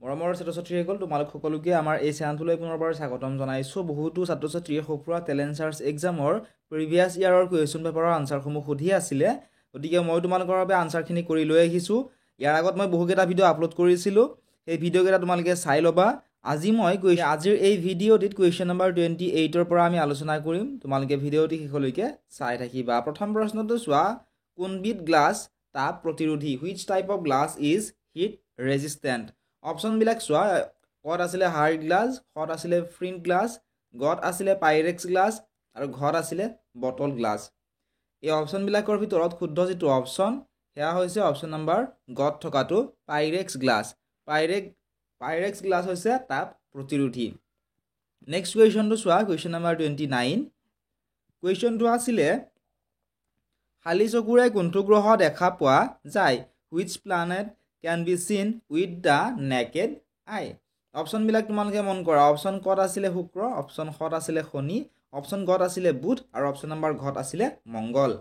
মৰমৰ ছাত্ৰ-ছাত্ৰীসকল তোমালোক সকলোকে আমাৰ এই চেনেলটোলৈ পুনৰবাৰ স্বাগতম জনাইছোঁ। বহুতো ছাত্ৰ-ছাত্ৰীয়ে সফুৰা টেলেণ্ট চাৰ্চ এক্সামৰ প্ৰিভিয়াছ ইয়াৰৰ কুৱেশ্যন পেপাৰৰ আনচাৰসমূহ সুধি আছিলে, গতিকে মই তোমালোকৰ বাবে আনচাৰখিনি কৰি লৈ আহিছোঁ। ইয়াৰ আগত মই বহুকেইটা ভিডিঅ' আপলোড কৰিছিলোঁ, সেই ভিডিঅ'কেইটা তোমালোকে চাই ল'বা। আজিৰ এই ভিডিঅ'টিত কুৱেশ্যন নম্বৰ 28ৰ পৰা আমি আলোচনা কৰিম। তোমালোকে ভিডিঅ'টি শেষলৈকে চাই থাকিবা। প্ৰথম প্ৰশ্নটো চোৱা, কোনবিধ গ্লাছ তাপ প্ৰতিৰোধী? Which type of glass is heat resistant? অপশ্যনবিলাক চোৱা, ক'ত আছিলে হাৰ্ড গ্লাছ, ক'ত আছিলে ফ্ৰিণ্ট গ্লাছ, গত আছিলে পাইৰেক্স গ্লাছ আৰু ঘত আছিলে বটল গ্লাছ। এই অপশ্যনবিলাকৰ ভিতৰত শুদ্ধ যিটো অপশ্যন সেয়া হৈছে অপশ্যন নম্বৰ গত থকাটো পাইৰেক্স গ্লাছ। পাইৰেক্স গ্লাছ হৈছে তাপ প্ৰতিৰোধী। নেক্সট কুৱেশ্যনটো চোৱা, কুৱেশ্যন নম্বৰ 29। কুৱেশ্যনটো আছিলে খালী চকুৰে কোনটো গ্ৰহ দেখা পোৱা যায়? হুইচ প্লানেট কেন বি চিন উইথ দ্য নেকেড আই? অপশ্যনবিলাক তোমালোকে মন কৰা। অপশ্যন কত আছিলে শুক্ৰ, অপশ্যন খত আছিলে শনি, অপশ্যন গত আছিলে বুধ আৰু অপশ্যন নম্বৰ ঘত আছিলে মংগল।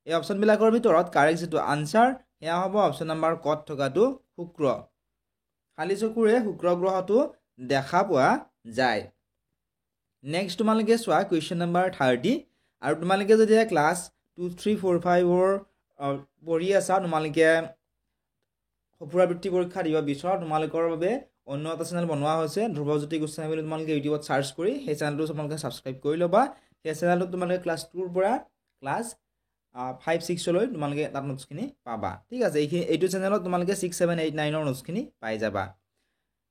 এই অপশ্যনবিলাকৰ ভিতৰত কাৰেক্ট যিটো আনচাৰ সেয়া হ'ব অপশ্যন নম্বৰ কত থকাটো শুক্ৰ। খালী চকুৰে শুক্ৰ গ্ৰহটো দেখা পোৱা যায়। নেক্সট তোমালোকে চোৱা কুৱেশ্যন নম্বৰ 30। আৰু তোমালোকে যদি ক্লাছ 2, 3, 4, 5ৰ পঢ়ি আছা, তোমালোকে সফুৰা বৃত্তি পৰীক্ষা দিব বিচৰা, তোমালোকৰ বাবে অন্য এটা চেনেল বনোৱা হৈছে, ধ্ৰুৱজ্যোতি গোস্বামী বুলি তোমালোকে ইউটিউবত চাৰ্চ কৰি সেই চেনেলটো তোমালোকে ছাবস্ক্ৰাইব কৰি ল'বা। সেই চেনেলটোত তোমালোকে ক্লাছ 2ৰ পৰা ক্লাছ 5, 6লৈ তোমালোকে তাত নোটছখিনি পাবা। ঠিক আছে, এইটো চেনেলত তোমালোকে 6, 7, 8, 9ৰ নোটছখিনি পাই যাবা।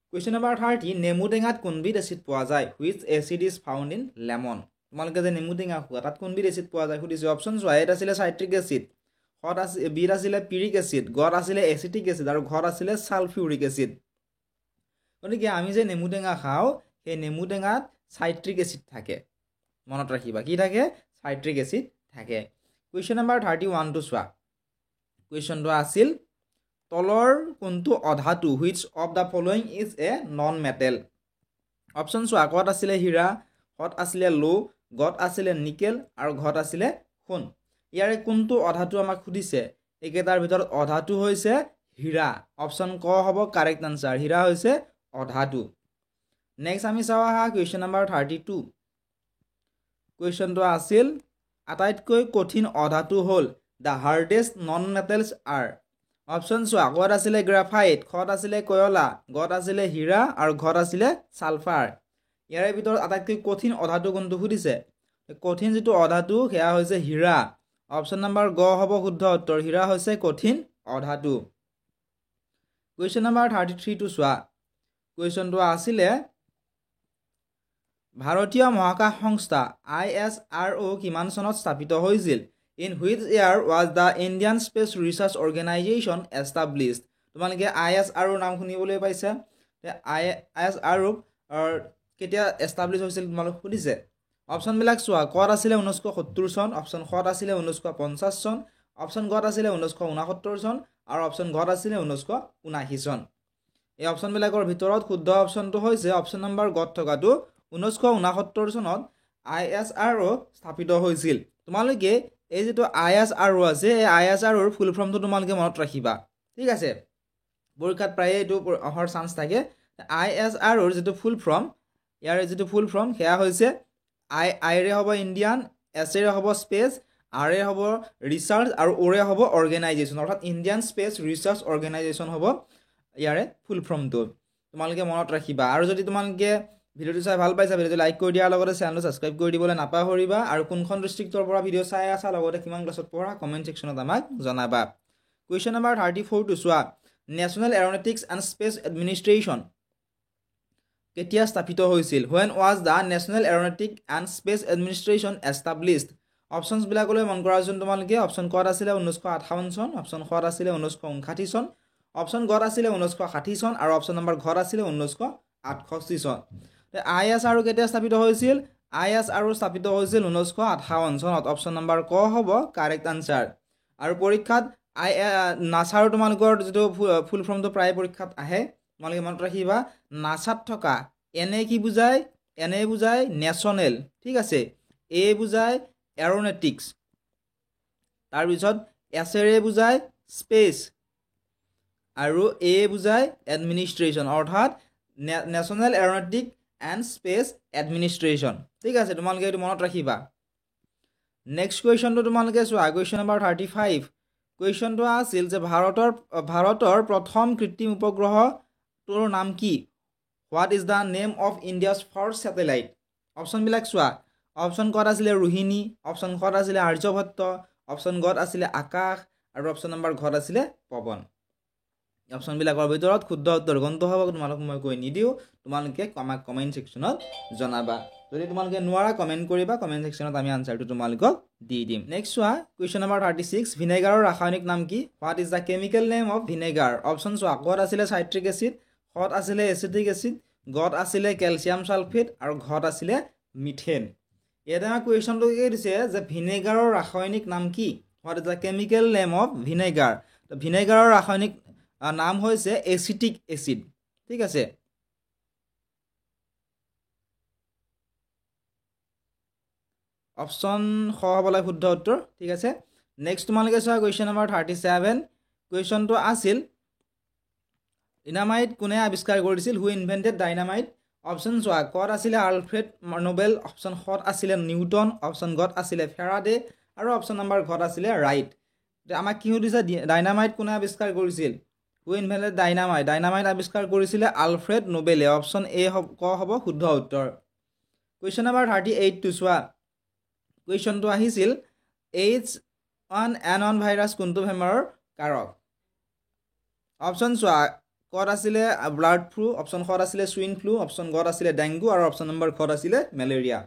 কুৱেশ্যন নম্বৰ 30, নেমু টেঙাত কোনবিধ এচিড পোৱা যায়? Which acid is found in lemon? তোমালোকে যে নেমু টেঙা খোৱা, তাত কোনবিধ এচিড পোৱা যায় সুধিছে। অপশ্যন চোৱা, এত আছিলে চাইট্ৰিক এচিড, বিত আছিলে পিৰিক এচিড, গত আছিলে এচিটিক এচিড আৰু ঘত আছিলে ছালফিউৰিক এচিড। গতিকে আমি যে নেমু টেঙা খাওঁ, সেই নেমু টেঙাত চাইট্ৰিক এচিড থাকে। মনত ৰাখিবা, কি থাকে? চাইট্ৰিক এচিড থাকে। কুৱেশ্যন নম্বৰ 31টো চোৱা। কুৱেশ্যনটো আছিল তলৰ কোনটো অধাতু? Which of the following is a non metal? Option চোৱা, কত আছিলে হীৰা, কত আছিলে লো, গত আছিলে নিকেল আৰু ঘত আছিলে সোণ। ইয়াৰে কোনটো অধাতু আমাক সুধিছে? এইকেইটাৰ ভিতৰত অধাতু হৈছে হীৰা। অপশ্যন ক হ'ব কাৰেক্ট আনচাৰ, হীৰা হৈছে অধাতু। নেক্সট আমি চাওঁ আহা কুৱেশ্যন নম্বৰ 32। কুৱেশ্যনটো আছিল আটাইতকৈ কঠিন অধাতু হ'ল the hardest non metals are. Option চোৱা, কত আছিলে গ্ৰাফাইট, খত আছিলে কয়লা, গত আছিলে হীৰা আৰু ঘত আছিলে ছালফাৰ। ইয়াৰে ভিতৰত আটাইতকৈ কঠিন অধাতু কোনটো সুধিছে? কঠিন যিটো অধাতু সেয়া হৈছে হীৰা। অপশ্যন নম্বৰ গ হ'ব শুদ্ধ উত্তৰ, হীৰা হৈছে কঠিন অধাতু। কুৱেশ্যন নম্বৰ 33টো চোৱা। কুৱেশ্যনটো আছিলে ভাৰতীয় মহাকাশ সংস্থা ISRO কিমান চনত স্থাপিত হৈছিল? In which year was the Indian space research organisation established? তোমালোকে ISRO নাম শুনিবলৈ পাইছা। ISRO কেতিয়া এষ্টাব্লিছ হৈছিল তোমালোক সুধিছে। অপশ্যনবিলাক চোৱা, কত আছিলে 1970 চন, অপশ্যন খত আছিলে 1950 চন, অপশ্যন গত আছিলে 1969 চন আৰু অপশ্যন ঘত আছিলে 1979 চন। এই অপশ্যনবিলাকৰ ভিতৰত শুদ্ধ অপশ্যনটো হৈছে অপশ্যন নম্বৰ গত থকাটো 1969 চনত ISRO স্থাপিত হৈছিল। তোমালোকে এই যিটো ISRO আছে, এই ISROৰ ফুল ফৰ্মটো তোমালোকে মনত ৰাখিবা। ঠিক আছে, পৰীক্ষাত প্ৰায়ে এইটো অহাৰ চান্স থাকে। ISROৰ যিটো ফুল ফৰ্ম, ইয়াৰে যিটো ফুল ফৰ্ম সেয়া হৈছে আইৰে হ'ব ইণ্ডিয়ান, এছেৰে হ'ব স্পেচ, আৰে হ'ব ৰিচাৰ্চ আৰু ওৰে হ'ব অৰ্গেনাইজেশ্যন, অৰ্থাৎ ইণ্ডিয়ান স্পেচ ৰিচাৰ্চ অৰ্গেনাইজেশ্যন হ'ব ইয়াৰে ফুল ফৰ্মটো। তোমালোকে মনত ৰাখিবা। আৰু যদি তোমালোকে ভিডিঅ'টো চাই ভাল পাইছা, ভিডিঅ'টো লাইক কৰি দিয়াৰ লগতে চেনেলটো ছাবস্ক্ৰাইব কৰি দিবলৈ নাপাহৰিবা। আৰু কোনখন ডিষ্ট্ৰিক্টৰ পৰা ভিডিঅ' চাই আছা, লগতে কিমান ক্লাছত পঢ়া, কমেণ্ট ছেকশ্যনত আমাক জনাবা। কুৱেশ্যন নম্বৰ 34টো চোৱা। National aeronautics and space administration কেতিয়া স্থাপিত হৈছিল? When was the national aeronautic and space administration established? অপশ্যনবিলাকলৈ মন কৰাচোন তোমালোকে। অপশ্যন কত আছিলে 1958 চন, অপশ্যন খত আছিলে 1959 চন, অপশ্যন গত আছিলে 1960 চন আৰু অপশ্যন নম্বৰ ঘত আছিলে 1968 চন। ISRO কেতিয়া স্থাপিত হৈছিল? ISRO স্থাপিত হৈছিল 1958 চনত। অপশ্যন নম্বৰ ক হ'ব কাৰেক্ট আনচাৰ। আৰু পৰীক্ষাত নাছাৰ তোমালোকৰ যিটো ফুল ফৰ্মটো প্ৰায় পৰীক্ষাত আহে, তোমালোকে মনত ৰাখিবা। নাছাত থকা এনে কি বুজায়? এনে বুজায় নেশ্যনেল, ঠিক আছে, এ বুজায় এৰ'নটিক্স, তাৰপিছত এছেৰে বুজায় স্পেচ আৰু এ বুজায় এডমিনিষ্ট্ৰেশ্যন অৰ্থাৎ national aeronautic and space administration ঠিক আছে তোমালোকে এইটো মনত ৰাখিবা নেক্সট কুৱেশ্যনটো তোমালোকে চোৱা কুৱেশ্যন নম্বৰ 35 কুৱেশ্যনটো আছিল যে ভাৰতৰ প্ৰথম কৃত্ৰিম উপগ্ৰহটোৰ নাম কি what is the name of India's first satellite অপশ্যনবিলাক চোৱা অপশ্যন কত আছিলে ৰোহিণী অপশ্যন কত আছিলে আৰ্যভট্ট অপশ্যন গত আছিলে আকাশ আৰু অপশ্যন নম্বৰ ঘত আছিলে পৱন অপশ্যনবিলাকৰ ভিতৰত শুদ্ধ উত্তৰ কোনটো হ'ব তোমালোকক মই কৈ নিদিওঁ তোমালোকে আমাক কমেণ্ট ছেকশ্যনত জনাবা যদি তোমালোকে নোৱাৰা কমেণ্ট কৰিবা কমেণ্ট ছেকশ্যনত আমি আনচাৰটো তোমালোকক দি দিম নেক্সট চোৱা কুৱেশ্যন নম্বৰ 36 ভিনেগাৰৰ ৰাসায়নিক নাম কি what is the chemical name of vinegar option চোৱা কত আছিলে চাইট্ৰিক এচিড খত আছিলে এচিটিক এচিড গত আছিলে কেলছিয়াম সালফেট আৰু ঘত আছিলে মিথেন ইয়াতে আমাৰ কুৱেশ্যনটো কি দিছে যে ভিনেগাৰৰ ৰাসায়নিক নাম কি what is the chemical name of vinegar তো ভিনেগাৰৰ ৰাসায়নিক নাম হৈছে এচিটিক এচিড ঠিক আছে অপশ্যন খ হ'ব লাগে শুদ্ধ উত্তৰ ঠিক আছে নেক্সট তোমালোকে চোৱা কুৱেশ্যন নম্বৰ 37 কুৱেশ্যনটো আছিল ডিনামাইট কোনে আৱিষ্কাৰ কৰিছিল হু ইনভেন্টেড ডাইনামাইট অপশ্যন চোৱা কত আছিলে আলফ্ৰেড নোবেল অপশ্যন খত আছিলে নিউটন অপশ্যন গত আছিলে ফেৰাডে আৰু অপশ্যন নম্বৰ ঘত আছিলে ৰাইট আমাক কি সুধিছে ডাইনামাইট কোনে আৱিষ্কাৰ কৰিছিল হু ইনভেন্টেড ডাইনামাইট আৱিষ্কাৰ কৰিছিলে আলফ্ৰেড নোবেলে অপশ্যন এ হ'ব শুদ্ধ উত্তৰ কুৱেশ্যন নম্বৰ 38 টো চোৱা কুৱেশ্যনটো আহিছিল H1N1 ভাইৰাছ কোনটো বেমাৰৰ কাৰক অপশ্যন চোৱা কত আছিলে ব্লাড ফ্লু অপশ্যন খত আছিলে সুইন ফ্লু অপশ্যন গত আছিলে ডেংগু আৰু অপশ্যন নম্বৰ ঘত আছিলে মেলেৰিয়া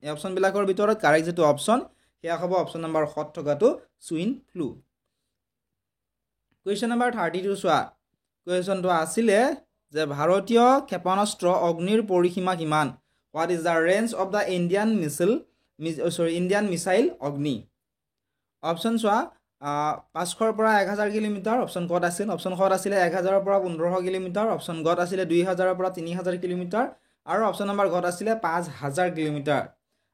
এই অপশ্যনবিলাকৰ ভিতৰত কাৰেক্ট যেটো অপশ্যন সেয়া হ'ব অপশ্যন নম্বৰ খত থকাটো সুইন ফ্লু কুৱেশ্যন নম্বৰ 32 চোৱা কুৱেশ্যনটো আছিলে যে ভাৰতীয় ক্ষেপণাস্ত্ৰ অগ্নিৰ পৰিসীমা কিমান what is the range of the Indian missile Agni option চোৱা 500 পৰা 1000 কিলোমিটাৰ অপশ্যন কত আছিল অপশ্যন খত আছিলে 1000 পৰা 1500 কিলোমিটাৰ অপশ্যন গত আছিলে 2000 পৰা 3000 কিলোমিটাৰ আৰু অপশ্যন নম্বৰ ঘত আছিলে 5000 কিলোমিটাৰ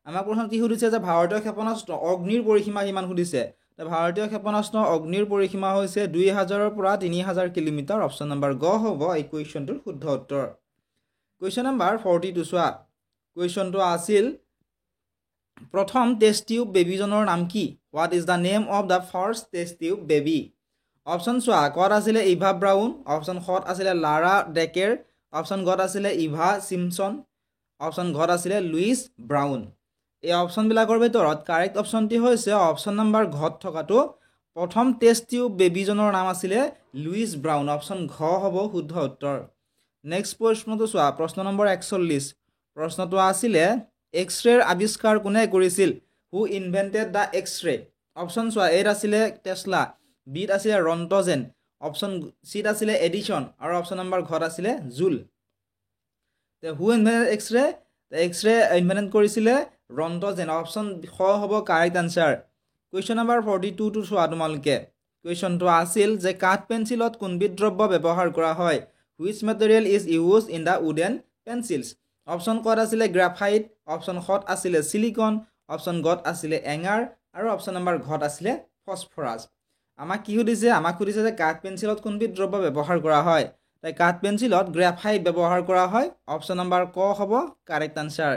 আমাক প্ৰশ্ন কি সুধিছে যে ভাৰতীয় ক্ষেপণাস্ত্ৰ অগ্নিৰ পৰিসীমা কিমান সুধিছে ভাৰতীয় ক্ষেপণাস্ত্ৰ অগ্নিৰ পৰিসীমা হৈছে 2000 পৰা 3000 কিলোমিটাৰ অপশ্যন নম্বৰ গ হ'ব এই কুৱেশ্যনটোৰ শুদ্ধ উত্তৰ কুৱেশ্যন নম্বৰ 42 চোৱা কুৱেশ্যনটো আছিল প্ৰথম টেষ্ট টিউব বেবিজনৰ নাম কি what is the name of the first test tube baby option চোৱা কত আছিলে ইভা ব্ৰাউন অপশ্যন খত আছিলে লাৰা ডেকেৰ অপশ্যন গত আছিলে ইভা চিমছন অপশ্যন ঘত আছিলে লুইচ ব্ৰাউন এই অপশ্যনবিলাকৰ ভিতৰত কাৰেক্ট অপশ্যনটি হৈছে অপশ্যন নম্বৰ ঘত থকাটো প্ৰথম টেষ্ট টিউব বেবিজনৰ নাম আছিলে লুইচ ব্ৰাউন অপশ্যন ঘ হ'ব শুদ্ধ উত্তৰ নেক্সট প্ৰশ্নটো চোৱা প্ৰশ্ন নম্বৰ 41 প্ৰশ্নটো আছিলে এক্স-ৰেৰ আৱিষ্কাৰ কোনে কৰিছিল who invented the X-ray option চোৱা এত আছিলে টেছলা বিত আছিলে ৰণ্টজেন অপশ্যন চিত আছিলে এডিশ্যন আৰু অপশ্যন নম্বৰ ঘত আছিলে জুল হু ইনভেন্টেড এক্স-ৰে ইনভেন্ট কৰিছিলে ৰণ্টজেন অপশ্যন খ হ'ব কাৰেক্ট আনচাৰ কুৱেশ্যন নম্বৰ 42 টো চোৱা তোমালোকে কুৱেশ্যনটো আছিল যে কাঠ পেঞ্চিলত কোনবিধ দ্ৰব্য ব্যৱহাৰ কৰা হয় which material is use in the wooden pencils option কত আছিলে গ্ৰাফাইট অপশ্যন খত আছিলে সিলিকন অপশ্যন গত আছিলে এঙাৰ আৰু অপশ্যন নম্বৰ ঘত আছিলে ফছফৰাছ আমাক কি সুধিছে যে কাঠ পেঞ্চিলত কোনবিধ দ্ৰব্য ব্যৱহাৰ কৰা হয় তাই কাঠ পেঞ্চিলত গ্ৰাফাইট ব্যৱহাৰ কৰা হয় অপশ্যন নম্বৰ ক হ'ব কাৰেক্ট আনচাৰ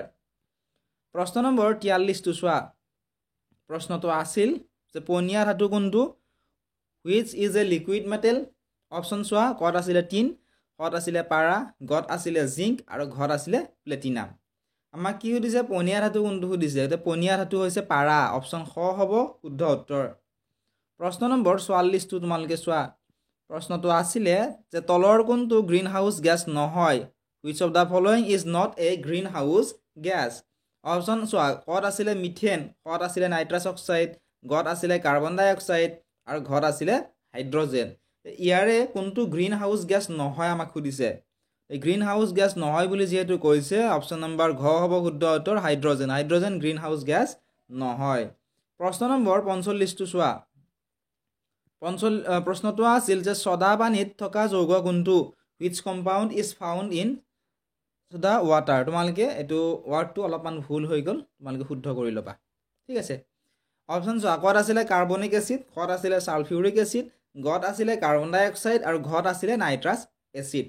প্ৰশ্ন নম্বৰ 43 টো চোৱা প্ৰশ্নটো আছিল যে পনীয়া ধাতু কোনটো which is a liquid metal option চোৱা কত আছিলে টিন কত আছিলে পাৰা গত আছিলে জিংক আৰু ঘত আছিলে প্লেটিনাম আমাক কি সুধিছে পনীয়া ধাতু কোনটো সুধিছে এতিয়া পনীয়া ধাতু হৈছে পাৰা অপশ্যন খ হ'ব শুদ্ধ উত্তৰ প্ৰশ্ন নম্বৰ 44 টো তোমালোকে চোৱা প্ৰশ্নটো আছিলে যে তলৰ কোনটো গ্ৰীণ হাউচ গেছ নহয় which of the following is not a green house gas option চোৱা কত আছিলে মিথেন কত আছিলে নাইট্ৰাছ অক্সাইড গত আছিলে কাৰ্বন ডাই অক্সাইড আৰু ঘত আছিলে হাইড্ৰজেন ইয়াৰে কোনটো গ্ৰীণ হাউচ গেছ নহয় আমাক সুধিছে এই গ্ৰীণ হাউচ গেছ নহয় বুলি যেহেতু কৈছে অপশ্যন নম্বৰ ঘ হ'ব শুদ্ধ উত্তৰ হাইড্ৰজেন গ্ৰীণ হাউচ গেছ নহয় প্ৰশ্ন নম্বৰ 45 টো চোৱা প্ৰশ্নটো আছিল যে ছদা পানীত থকা যৌগ কোনটো which compound is found in soda water তোমালোকে এইটো ৱাৰ্ডটো অলপমান ভুল হৈ গ'ল তোমালোকে শুদ্ধ কৰি ল'বা ঠিক আছে অপশ্যন চোৱা কত আছিলে কাৰ্বনিক এচিড কত আছিলে সালফিউৰিক এচিড গত আছিলে কাৰ্বন ডাই অক্সাইড আৰু ঘত আছিলে নাইট্ৰাছ এচিড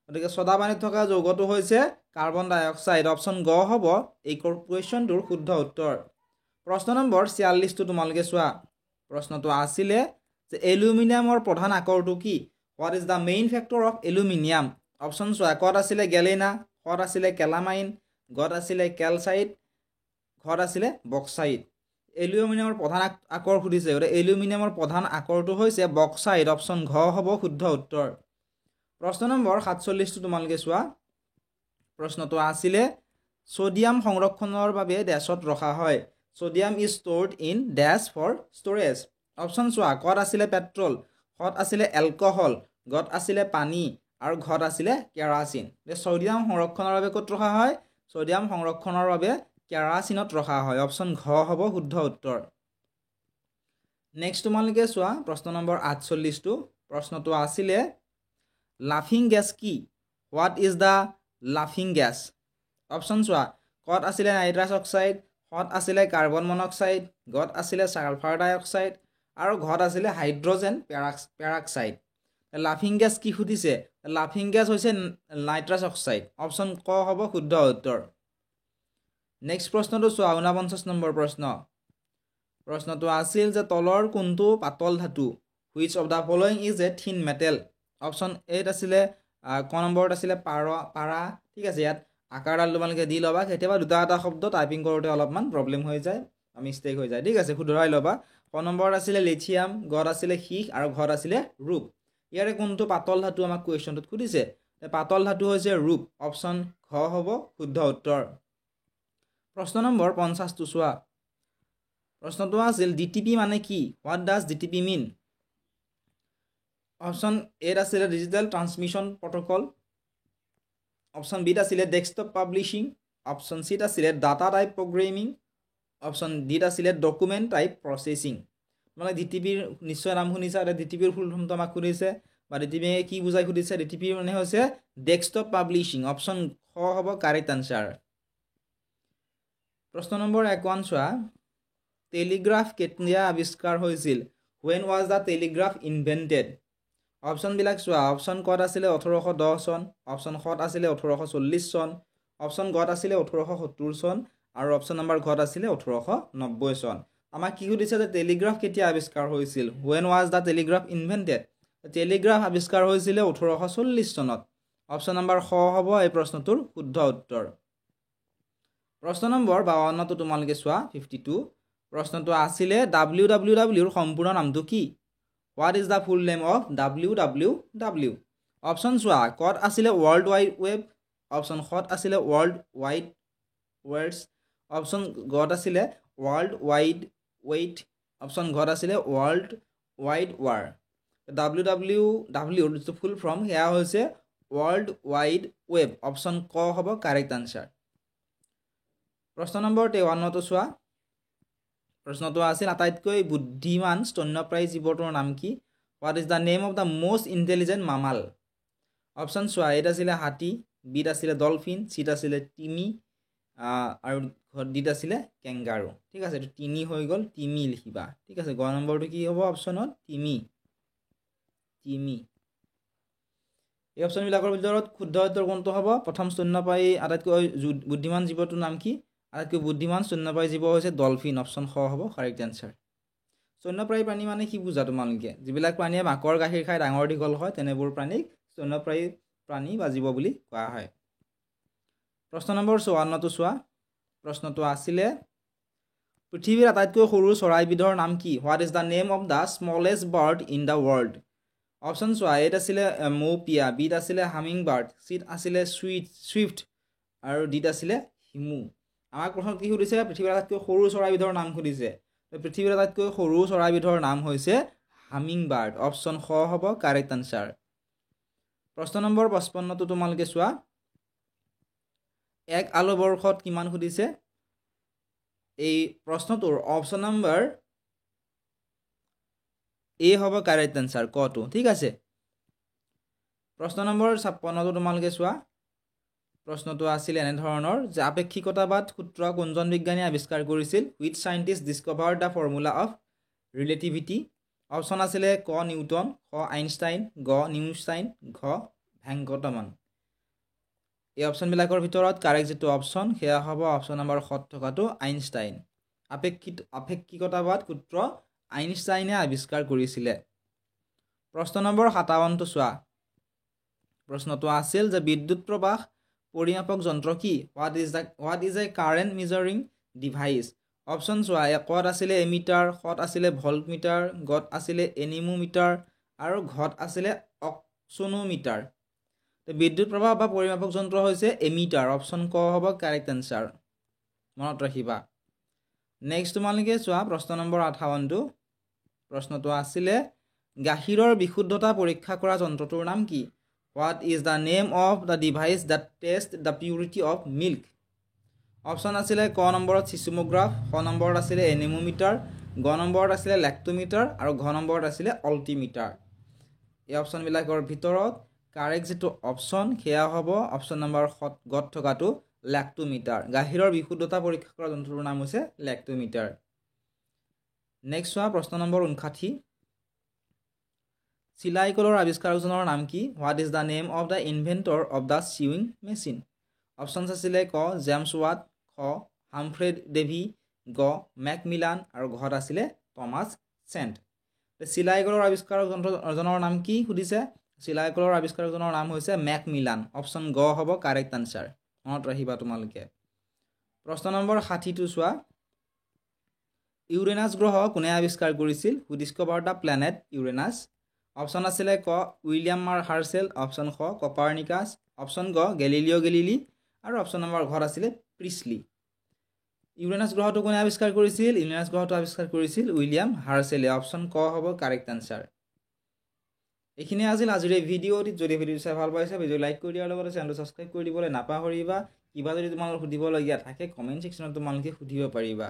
গতিকে ছদা পানীত থকা যৌগটো হৈছে কাৰ্বন ডাই অক্সাইড অপশ্যন গ হ'ব এই কুৱেশ্যনটোৰ শুদ্ধ উত্তৰ প্ৰশ্ন নম্বৰ 46টো তোমালোকে চোৱা প্ৰশ্নটো আছিলে যে এলুমিনিয়ামৰ প্ৰধান আকৰটো কি what is the main factor of aluminium option চোৱা কত আছিলে গেলেনা ঘত আছিলে কেলামাইন গত আছিলে কেলচাইট ঘত আছিলে বক্সাইট এলুমিনিয়ামৰ প্ৰধান আকৰ সুধিছে গতিকে এলুমিনিয়ামৰ প্ৰধান আকৰটো হৈছে বক্সাইট অপশ্যন ঘ হ'ব শুদ্ধ উত্তৰ প্ৰশ্ন নম্বৰ 47টো তোমালোকে চোৱা প্ৰশ্নটো আছিলে সোডিয়াম সংৰক্ষণৰ বাবে ডেছত ৰখা হয় সোডিয়াম ইজ ষ্ট'ৰড ইন ডেছ ফৰ ষ্ট'ৰেজ অপশ্যন চোৱা কত আছিলে পেট্ৰল ঘত আছিলে এলকহল গত আছিলে পানী আৰু ঘত আছিলে কেৰাচিন সোডিয়াম সংৰক্ষণৰ বাবে ক'ত ৰখা হয় সোডিয়াম সংৰক্ষণৰ বাবে কেৰাচিনত ৰখা হয় অপশ্যন ঘ হ'ব শুদ্ধ উত্তৰ নেক্সট তোমালোকে চোৱা প্ৰশ্ন নম্বৰ 48টো প্ৰশ্নটো আছিলে লাফিং গেছ কি হোৱাট ইজ দ্য লাফিং গেছ অপশ্যন চোৱা কত আছিলে নাইট্ৰাছ অক্সাইড ঘত আছিলে কাৰ্বন মনক্সাইড গত আছিলে ছালফাৰ ডাই অক্সাইড আৰু ঘত আছিলে হাইড্ৰজেন পেৰাক্সাইড লাফিং গেছ কি সুধিছে লাফিং গেছ হৈছে নাইট্ৰাছ অক্সাইড অপশ্যন ক হ'ব শুদ্ধ উত্তৰ নেক্সট প্ৰশ্নটো চোৱা 49 নম্বৰ প্ৰশ্নটো আছিল যে তলৰ কোনটো পাতল ধাতু which of the following is a থিন মেটেল অপশ্যন এত আছিলে ক নম্বৰত আছিলে পাৰা ঠিক আছে ইয়াত আকাৰডাল তোমালোকে দি ল'বা কেতিয়াবা দুটা এটা শব্দ টাইপিং কৰোঁতে অলপমান প্ৰব্লেম হৈ যায় মিষ্টেক হৈ যায় ঠিক আছে শুধৰাই ল'বা ক নম্বৰত আছিলে লিথিয়াম গত আছিলে সীহ আৰু ঘত আছিলে ৰূপ ইয়াৰে কোনটো পাতল ধাতু আমাক কুৱেশ্যনটোত সুধিছে পাতল ধাতু হৈছে ৰূপ অপশ্যন ঘ হ'ব শুদ্ধ উত্তৰ প্ৰশ্ন নম্বৰ 50টো চোৱা প্ৰশ্নটো আছিল ডিটিপি মানে কি what does DTP mean option এত আছিলে ডিজিটেল ট্ৰান্সমিশ্যন প্ৰট'কল অপশ্যন বিত আছিলে ডেস্কটপ পাব্লিছিং অপশ্যন চিত আছিলে ডাটা টাইপ প্ৰগ্ৰেমিং অপশ্যন ডিত আছিলে ডকুমেণ্ট টাইপ প্ৰচেছিং মানে ডিটিপিৰ নিশ্চয় নাম শুনিছা এতিয়া ডিটিপিৰ ফুল ফৰ্মটো আমাক সুধিছে বা ডিটিপিয়ে কি বুজাই সুধিছে ডিটিপি মানে হৈছে ডেস্কটপ পাব্লিছিং অপশ্যন খ হ'ব কাৰেক্ট আনচাৰ প্ৰশ্ন নম্বৰ 51 চোৱা টেলিগ্ৰাফ কেতিয়া আৱিষ্কাৰ হৈছিল when was the telegraph invented অপশ্যনবিলাক চোৱা অপশ্যন কত আছিলে 1810 চন অপশ্যন খত আছিলে 1840 চন অপশ্যন গত আছিলে 1870 চন আৰু অপশ্যন নম্বৰ ঘত আছিলে 1890 চন আমাক কি সুধিছে যে টেলিগ্ৰাফ কেতিয়া আৱিষ্কাৰ হৈছিল when was the telegraph invented Telegraph আৱিষ্কাৰ হৈছিলে 1840 চনত অপশ্যন নম্বৰ খ হ'ব এই প্ৰশ্নটোৰ শুদ্ধ উত্তৰ প্ৰশ্ন নম্বৰ 52টো তোমালোকে চোৱা 52 প্ৰশ্নটো আছিলে www ৰ সম্পূৰ্ণ নামটো কি what is the full name of www option চোৱা কত আছিলে ৱৰ্ল্ড ৱাইড ৱেব অপশ্যন খত আছিলে ৱৰ্ল্ড ৱাইড ৱৰ্ডছ অপশ্যন গত আছিলে ৱৰ্ল্ড ৱাইড ৱেইট অপশ্যন ঘত আছিলে ৱৰ্ল্ড ৱাইড ৱাৰ www যিটো ফুল ফৰ্ম সেয়া হৈছে ৱৰ্ল্ড ৱাইড ৱেব অপশ্যন ক হ'ব কাৰেক্ট আনচাৰ প্ৰশ্ন নম্বৰ 53টো চোৱা প্ৰশ্নটো আছিল আটাইতকৈ বুদ্ধিমান স্তন্যপ্ৰায়ী জীৱটোৰ নাম কি what is the name of the most intelligent mammal option চোৱা এত আছিলে হাতী বিত আছিলে ডলফিন চিত আছিলে তিমি আৰু ডিত আছিলে কেংগাৰু ঠিক আছে এইটো তিনি হৈ গ'ল তিমি লিখিবা ঠিক আছে গ নম্বৰটো কি হ'ব অপশ্যনত তিমি এই অপশ্যনবিলাকৰ ভিতৰত শুদ্ধ উত্তৰ কোনটো হ'ব প্ৰথম স্তন্যপায়ী আটাইতকৈ বুদ্ধিমান জীৱটোৰ নাম কি আটাইতকৈ বুদ্ধিমান স্তন্যপায়ী জীৱ হৈছে ডলফিন অপশ্যন খ হ'ব কাৰেক্ট এনচাৰ স্তন্যপ্ৰায়ী প্ৰাণী মানে কি বুজা তোমালোকে যিবিলাক প্ৰাণীয়ে মাকৰ গাখীৰ খাই ডাঙৰ দীঘল হয় তেনেবোৰ প্ৰাণীক স্তন্যপ্ৰায়ী প্ৰাণী বা জীৱ বুলি কোৱা হয় প্ৰশ্ন নম্বৰ 54টো চোৱা প্ৰশ্নটো আছিলে পৃথিৱীৰ আটাইতকৈ সৰু চৰাইবিধৰ নাম কি what is the name of the smallest bird in the world option চোৱা এত আছিলে মৌপিয়া বিত আছিলে হামিং বাৰ্ড চিত আছিলে চুইফ্ট আৰু ডিত আছিলে হিমু আমাক প্ৰথম কি সুধিছে পৃথিৱীৰ আটাইতকৈ সৰু চৰাইবিধৰ নাম সুধিছে পৃথিৱীৰ আটাইতকৈ সৰু চৰাইবিধৰ নাম হৈছে হামিং বাৰ্ড অপশ্যন খ হ'ব কাৰেক্ট আনচাৰ প্ৰশ্ন নম্বৰ 55টো তোমালোকে চোৱা এক আলো বৰ্ষত কিমান সুধিছে এই প্ৰশ্নটোৰ অপশ্যন নম্বৰ এ হ'ব কাৰেক্ট আনচাৰ কটো ঠিক আছে প্ৰশ্ন নম্বৰ 56টো তোমালোকে চোৱা প্ৰশ্নটো আছিল এনেধৰণৰ যে আপেক্ষিকতাবাদ সূত্ৰ কোনজন বিজ্ঞানীয়ে আৱিষ্কাৰ কৰিছিল which scientist discovered the formula of relativity option আছিলে ক নিউটন, খ আইনষ্টাইন, গ নিউষ্টাইন, ঘ ভেংকটমান। এই অপশ্যনবিলাকৰ ভিতৰত কাৰেক্ট যিটো অপশ্যন সেয়া হ'ব অপশ্যন নম্বৰ খ থকাটো আইনষ্টাইন। আপেক্ষিকতাবাদ সূত্ৰ আইনষ্টাইনে আৱিষ্কাৰ কৰিছিলে। প্ৰশ্ন নম্বৰ 57টো চোৱা। প্ৰশ্নটো আছিল যে বিদ্যুৎ প্ৰবাহ পৰিমাপক যন্ত্ৰ কি? What is a current measuring device? Option চোৱা, কত আছিলে এমিটাৰ, খত আছিলে ভল্টমিটাৰ, গত আছিলে এনিমোমিটাৰ আৰু ঘত আছিলে অক্সোনোমিটাৰ। বিদ্যুৎ প্ৰবাহ বা পৰিমাপক যন্ত্ৰ হৈছে এমিটাৰ। অপশ্যন ক হ'ব কাৰেক্ট এনচাৰ, মনত ৰাখিবা। নেক্সট তোমালোকে চোৱা প্ৰশ্ন নম্বৰ 58টো। প্ৰশ্নটো আছিলে গাখীৰৰ বিশুদ্ধতা পৰীক্ষা কৰা যন্ত্ৰটোৰ নাম কি? What is the name of the device that test the purity of milk? Option আছিলে ক নম্বৰত চিচুমোগ্ৰাফ, খ নম্বৰত আছিলে এনিমোমিটাৰ, গ নম্বৰত আছিলে লেক্টোমিটাৰ আৰু ঘ নম্বৰত আছিলে অল্টিমিটাৰ। এই অপশ্যনবিলাকৰ ভিতৰত কাৰেক্ট যিটো অপশ্যন সেয়া হ'ব অপশ্যন নম্বৰ গত থকাটো লেক্টোমিটাৰ। গাখীৰৰ বিশুদ্ধতা পৰীক্ষা কৰা যন্ত্ৰটোৰ নাম হৈছে লেক্টোমিটাৰ। নেক্সট চোৱা প্ৰশ্ন নম্বৰ 59। চিলাই কলৰ আৱিষ্কাৰকজনৰ নাম কি? What is the name of the inventor of the sewing machine? Options আছিলে ক জেমছ ৱাট, খ হামফ্ৰে ডেভি, গ মেকমিলান আৰু ঘত আছিলে টমাছ চেণ্ট। চিলাই কলৰ আৱিষ্কাৰক যন্ত্ৰজনৰ নাম কি সুধিছে? চিলাই কলৰ আৱিষ্কাৰকজনৰ নাম হৈছে মেকমিলান। অপশ্যন গ হ'ব কাৰেক্ট আনচাৰ, মনত ৰাখিবা তোমালোকে। প্ৰশ্ন নম্বৰ 60টো চোৱা। ইউৰেনাছ গ্ৰহ কোনে আৱিষ্কাৰ কৰিছিল? Who discover the planet Uranus? Option আছিলে ক উইলিয়াম হাৰ্চেল, অপশ্যন খ কপাৰ্নিকাছ, অপশ্যন গ গেলিলিঅ' গেলিলি আৰু অপশ্যন নম্বৰ ঘত আছিলে প্ৰিছলি। ইউৰেনাছ গ্ৰহটো কোনে আৱিষ্কাৰ কৰিছিল? ইউৰেনাছ গ্ৰহটো আৱিষ্কাৰ কৰিছিল উইলিয়াম হাৰ্চেলে। অপশ্যন ক হ'ব কাৰেক্ট আনচাৰ। এইখিনি আছিল আজিৰ এই ভিডিঅ'টি। যদি ভিডিঅ'টো চাই ভাল পাইছে ভিডিঅ' লাইক কৰি দিয়াৰ লগতে চেনেলটো ছাবস্ক্ৰাইব কৰি দিবলৈ নাপাহৰিবা। কিবা যদি তোমালোকৰ সুধিবলগীয়া থাকে কমেণ্ট ছেকশ্যনত তোমালোকে সুধিব পাৰিবা।